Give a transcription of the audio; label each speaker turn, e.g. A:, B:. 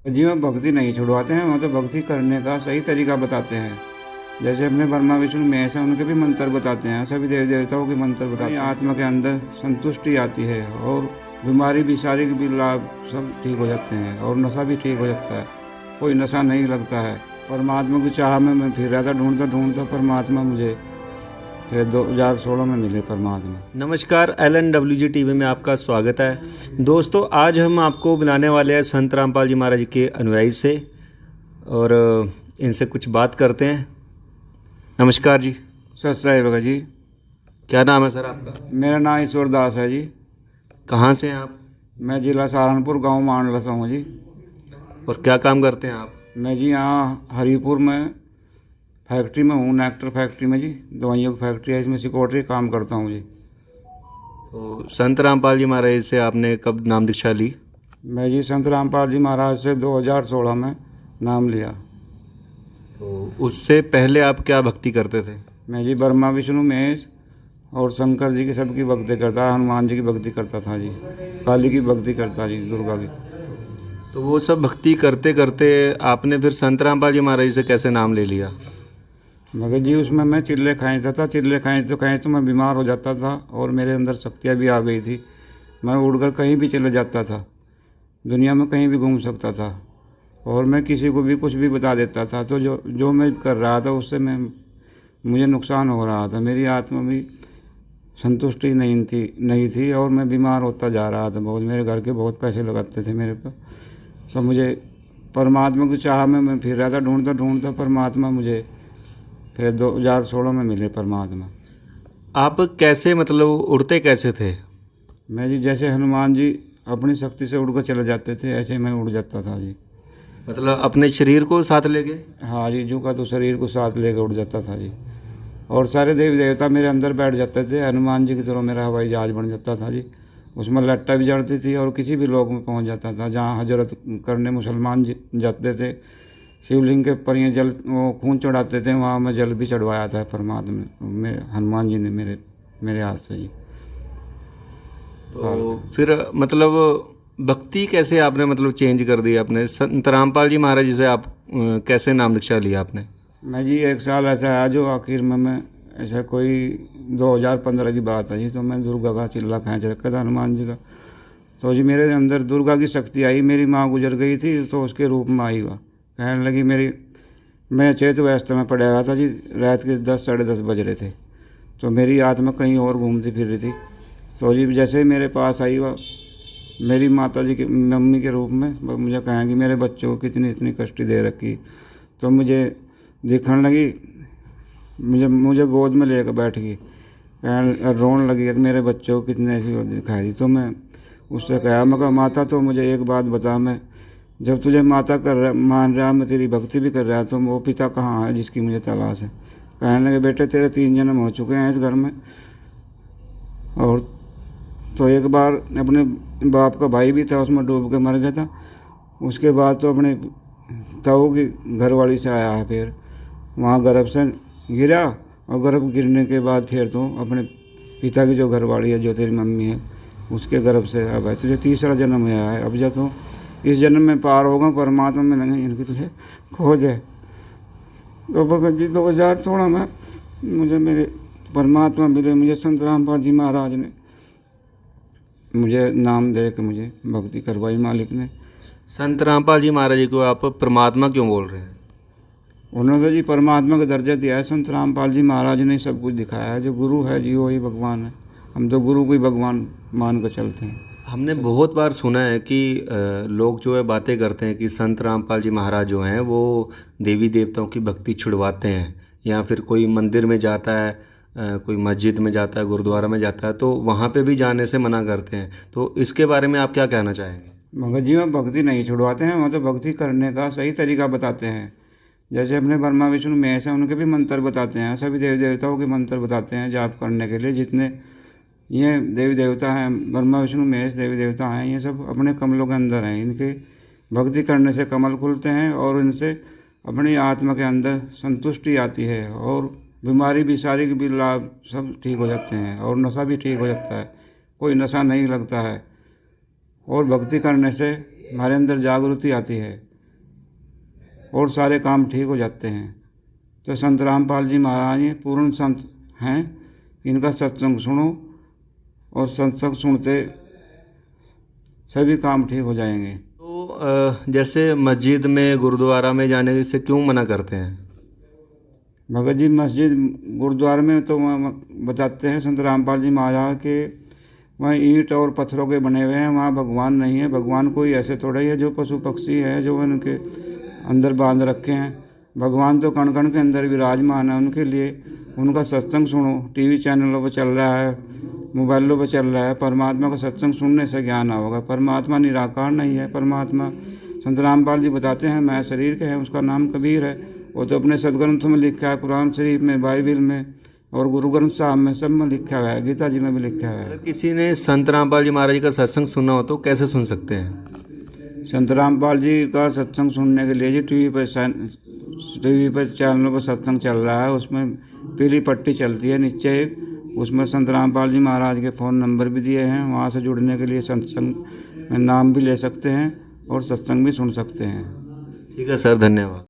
A: जी, वो भक्ति नहीं छुड़वाते हैं, वो तो भक्ति करने का सही तरीका बताते हैं। जैसे अपने ब्रह्मा विष्णु महेश हैं, उनके भी मंत्र बताते हैं, सभी देवी देवताओं के मंत्र बताते हैं। आत्मा के अंदर संतुष्टि आती है और बीमारी भी, शारीरिक भी लाभ सब ठीक हो जाते हैं और नशा भी ठीक हो जाता है। कोई नशा नहीं लगता है। परमात्मा की चाह में मैं फिर रहा था, ढूंढता परमात्मा मुझे फिर 2016 में मिले परमात्मा।
B: नमस्कार, LNWG टीवी में आपका स्वागत है। दोस्तों, आज हम आपको बुलाने वाले हैं संत रामपाल जी महाराज के अनुयायी से और इनसे कुछ बात करते हैं। नमस्कार जी।
A: सत साहिब जी।
B: क्या नाम है सर आपका?
A: मेरा नाम ईश्वर दास है जी।
B: कहाँ से हैं आप?
A: मैं जिला सहारनपुर, गांव मांडला से हूँ जी।
B: और क्या काम करते हैं आप?
A: मैं जी यहाँ हरिपुर में फैक्ट्री में हूँ, नेक्टर फैक्ट्री में जी, दवाइयों की फैक्ट्री है, इसमें सिक्योरिटी काम करता हूँ जी।
B: तो संत रामपाल जी महाराज से आपने कब नाम दीक्षा ली?
A: मैं जी संत रामपाल जी महाराज से 2016 में नाम लिया।
B: तो उससे पहले आप क्या भक्ति करते थे?
A: मैं जी ब्रह्मा विष्णु महेश और शंकर जी की सबकी भक्ति करता, हनुमान जी की भक्ति करता था जी, काली की भक्ति करता जी, दुर्गा की।
B: तो वो सब भक्ति करते करते आपने फिर संत रामपाल जी महाराज से कैसे नाम ले लिया?
A: मगर जी उसमें मैं चिल्ले खाएता था, चिल्ले खाएं तो मैं बीमार हो जाता था और मेरे अंदर शक्तियाँ भी आ गई थी। मैं उड़कर कहीं भी चले जाता था, दुनिया में कहीं भी घूम सकता था और मैं किसी को भी कुछ भी बता देता था। तो जो मैं कर रहा था उससे मुझे नुकसान हो रहा था। मेरी आत्मा भी संतुष्टि नहीं थी और मैं बीमार होता जा रहा था बहुत। मेरे घर के बहुत पैसे लगाते थे मेरे पर। तो मुझे परमात्मा की चाह में मैं फिर रहा था, ढूंढता परमात्मा मुझे फिर 2016 में मिले परमात्मा।
B: आप कैसे, मतलब उड़ते कैसे थे?
A: मैं जी जैसे हनुमान जी अपनी शक्ति से उड़कर चले जाते थे, ऐसे मैं उड़ जाता था जी।
B: मतलब अपने शरीर को साथ ले गए?
A: हाँ जी, जो का तो शरीर को साथ लेकर उड़ जाता था जी। और सारे देवी देवता मेरे अंदर बैठ जाते थे। हनुमान जी की तरह मेरा हवाई जहाज बन जाता था जी। उसमें लट्टा भी जड़ती थी और किसी भी लोक में पहुंच जाता था। जहाँ हजरत करने मुसलमान जाते थे, शिवलिंग के ऊपर ये जल वो खून चढ़ाते थे, वहाँ मैं जल भी चढ़वाया था परमात्मा में, हनुमान जी ने मेरे हाथ से जी।
B: तो फिर मतलब भक्ति कैसे आपने मतलब चेंज कर दी अपने? संत रामपाल जी महाराज जी से आप कैसे नाम दीक्षा लिया आपने?
A: मैं जी एक साल ऐसा आया जो आखिर में मैं ऐसा कोई 2015 की बात है जी। तो मैं दुर्गा का चिल्ला खींच रखा था हनुमान जी का। तो जी मेरे अंदर दुर्गा की शक्ति आई। मेरी माँ गुजर गई थी तो उसके रूप में आई वह, कहने लगी मैं चेत अवस्था में पड़ा हुआ था जी। रात के 10 साढ़े 10 बज रहे थे। तो मेरी आत्मा कहीं और घूमती फिर रही थी। तो जी जैसे ही मेरे पास आई वह, मेरी माता जी की मम्मी के रूप में मुझे कहेंगी मेरे बच्चों को कितनी इतनी कष्ट दे रखी। तो मुझे दिखने लगी, मुझे गोद में लेकर बैठ गई, रोने लगी कि मेरे बच्चों को कितने ऐसी दिखाई। तो मैं उससे कहा, मैं कहा माता तो मुझे एक बात बता, मैं जब तुझे माता मान रहा, मैं तेरी भक्ति भी कर रहा, तो वो पिता कहाँ है जिसकी मुझे तलाश है। कहने लगे बेटे तेरे 3 जन्म हो चुके हैं इस घर में। और तो एक बार अपने बाप का भाई भी था, उसमें डूब के मर गया था। उसके बाद तो अपने ताऊ की घरवाली से आया है, फिर वहाँ गर्भ से गिरा और गर्भ गिरने के बाद फिर तो अपने पिता की जो घरवाली है, जो तेरी मम्मी है, उसके गर्भ से अब है। तुझे 3रा जन्म आया है। अब जब तो इस जन्म में पार होगा, परमात्मा में नहीं इनकी तुझे खोज है। तो भगत जी 2016 में मुझे मेरे परमात्मा मिले। मुझे संत रामपाल जी महाराज ने मुझे नाम दे के मुझे भक्ति करवाई मालिक ने।
B: संत रामपाल जी महाराज जी को आप परमात्मा क्यों बोल रहे हैं?
A: उन्होंने तो जी परमात्मा का दर्जा दिया है। संत रामपाल जी महाराज ने सब कुछ दिखाया है। जो गुरु है जी वही भगवान है। हम तो गुरु को ही भगवान मान कर चलते हैं।
B: हमने बहुत बार सुना है कि लोग जो है बातें करते हैं कि संत रामपाल जी महाराज जो हैं वो देवी देवताओं की भक्ति छुड़वाते हैं, या फिर कोई मंदिर में जाता है, कोई मस्जिद में जाता है, गुरुद्वारा में जाता है, तो वहाँ पे भी जाने से मना करते हैं। तो इसके बारे में आप क्या कहना चाहेंगे?
A: भगत जी में भक्ति नहीं छुड़वाते हैं, वो तो भक्ति करने का सही तरीका बताते हैं। जैसे अपने ब्रह्मा विष्णु महेश हैं, उनके भी मंत्र बताते हैं, सभी देवी देवताओं के मंत्र बताते हैं जाप करने के लिए। जितने ये देवी देवता हैं, ब्रह्मा विष्णु महेश देवी देवता हैं, ये सब अपने कमलों के अंदर हैं। इनके भक्ति करने से कमल खुलते हैं और इनसे अपनी आत्मा के अंदर संतुष्टि आती है और बीमारी भी, शारीरिक भी लाभ सब ठीक हो जाते हैं और नशा भी ठीक हो जाता है। कोई नशा नहीं लगता है और भक्ति करने से हमारे अंदर जागृति आती है। और सारे काम ठीक हो जाते हैं। तो संत रामपाल जी महाराज ये पूर्ण संत हैं, इनका सत्संग सुनो और सत्संग सुनते सभी काम ठीक हो जाएंगे।
B: तो जैसे मस्जिद में गुरुद्वारा में जाने से क्यों मना करते हैं?
A: भगत जी मस्जिद गुरुद्वारे में तो वहाँ बताते हैं संत रामपाल जी महाराज के वहाँ ईंट और पत्थरों के बने हुए हैं, वहाँ भगवान नहीं है। भगवान कोई ऐसे थोड़ा ही है जो पशु पक्षी है जो उनके अंदर बांध रखे हैं। भगवान तो कण कण के अंदर विराजमान है। उनके लिए उनका सत्संग सुनो, टीवी चैनलों पर चल रहा है, मोबाइलों पर चल रहा है। परमात्मा का सत्संग सुनने से ज्ञान होगा। परमात्मा निराकार नहीं है। परमात्मा संत रामपाल जी बताते हैं मैं शरीर के हैं, उसका नाम कबीर है। वो तो अपने सदग्रंथ में लिखा है, कुरान शरीफ में, बाइबिल में और गुरु ग्रंथ साहब में, सब में लिखा हुआ है, गीता जी में भी लिखा हुआ है।
B: अगर किसी ने संत रामपाल जी महाराज का सत्संग सुना हो तो कैसे सुन सकते हैं?
A: संत रामपाल जी का सत्संग सुनने के लिए जी टीवी पर चैनलों पर सत्संग चल रहा है, उसमें पीली पट्टी चलती है नीचे एक, उसमें संत रामपाल जी महाराज के फ़ोन नंबर भी दिए हैं। वहाँ से जुड़ने के लिए सत्संग में नाम भी ले सकते हैं और सत्संग भी सुन सकते हैं।
B: ठीक है सर, धन्यवाद।